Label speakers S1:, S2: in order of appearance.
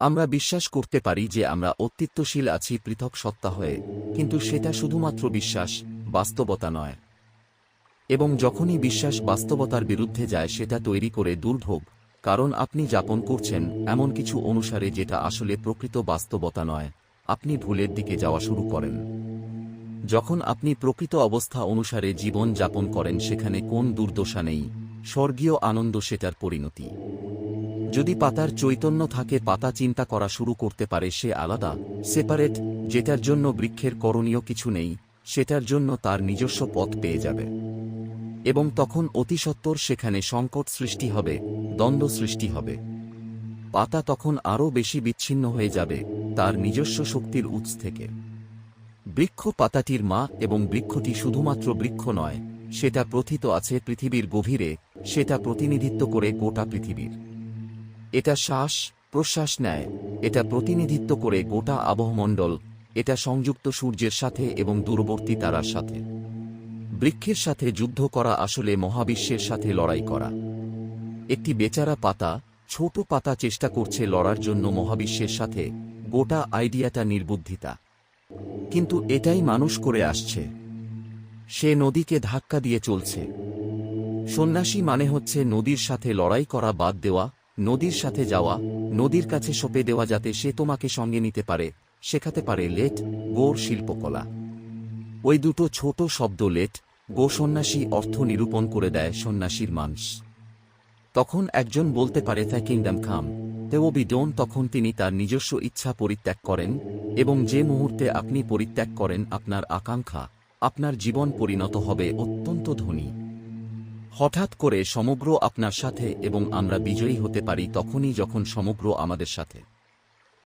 S1: আমরা বিশ্বাস করতে পারি যে আমরা অস্তিত্বশীল আছি পৃথক সত্তা হয়ে, কিন্তু সেটা শুধুমাত্র বিশ্বাস, বাস্তবতা নয়। এবং যখনই বিশ্বাস বাস্তবতার বিরুদ্ধে যায় সেটা তৈরি করে দুর্ভোগ, কারণ আপনি যাপন করছেন এমন কিছু অনুসারে যেটা আসলে প্রকৃত বাস্তবতা নয়। আপনি ভুলের দিকে যাওয়া শুরু করেন। যখন আপনি প্রকৃত অবস্থা অনুসারে জীবন যাপন করেন সেখানে কোন দুর্দশা নেই, স্বর্গীয় আনন্দ সেটার পরিণতি। যদি পাতার চৈতন্য থাকে, পাতা চিন্তা করা শুরু করতে পারে সে আলাদা, সেপারেট, যেটার জন্য বৃক্ষের করণীয় কিছু নেই, সেটার জন্য তার নিজস্ব পথ পেয়ে যাবে। এবং তখন অতিসত্বর সেখানে সংকট সৃষ্টি হবে, দ্বন্দ্ব সৃষ্টি হবে। পাতা তখন আরও বেশি বিচ্ছিন্ন হয়ে যাবে তার নিজস্ব শক্তির উৎস থেকে। বৃক্ষ পাতাটির মা, এবং বৃক্ষটি শুধুমাত্র বৃক্ষ নয়, সেটা প্রথিত আছে পৃথিবীর গভীরে, সেটা প্রতিনিধিত্ব করে গোটা পৃথিবীর। এটা শ্বাস প্রশ্বাস নেয়, এটা প্রতিনিধিত্ব করে গোটা আবহমণ্ডল, এটা সংযুক্ত সূর্যের সাথে এবং দূরবর্তী তারার সাথে। বৃক্ষের সাথে যুদ্ধ করা আসলে মহাবিশ্বের সাথে লড়াই করা। একটি বেচারা পাতা, ছোট পাতা চেষ্টা করছে লড়ার জন্য মহাবিশ্বের সাথে, গোটা আইডিয়াটা নির্বুদ্ধিতা। কিন্তু এটাই মানুষ করে আসছে। সে নদীকে ধাক্কা দিয়ে চলছে। সন্ন্যাসী মানে হচ্ছে নদীর সাথে লড়াই করা বাদ দেওয়া, নদীর সাথে যাওয়া, নদীর কাছে সঁপে দেওয়া যাতে সে তোমাকে সঙ্গে নিতে পারে, শেখাতে পারে লেট গোর শিল্পকলা। ওই দুটো ছোট শব্দ লেট গো সন্ন্যাসী অর্থ নিরূপণ করে দেয় সন্ন্যাসীর মানস। তখন একজন বলতে পারে তাই কিংডম কাম তেও বি ডোন, তখন তিনি তার নিজস্ব ইচ্ছা পরিত্যাগ করেন, এবং যে মুহূর্তে আপনি পরিত্যাগ করেন আপনার আকাঙ্ক্ষা, আপনার জীবন পরিণত হবে অত্যন্ত ধনী। হঠাৎ করে সমগ্র আপনার সাথে, এবং আমরা বিজয়ী হতে পারি তখনই যখন সমগ্র আমাদের সাথে।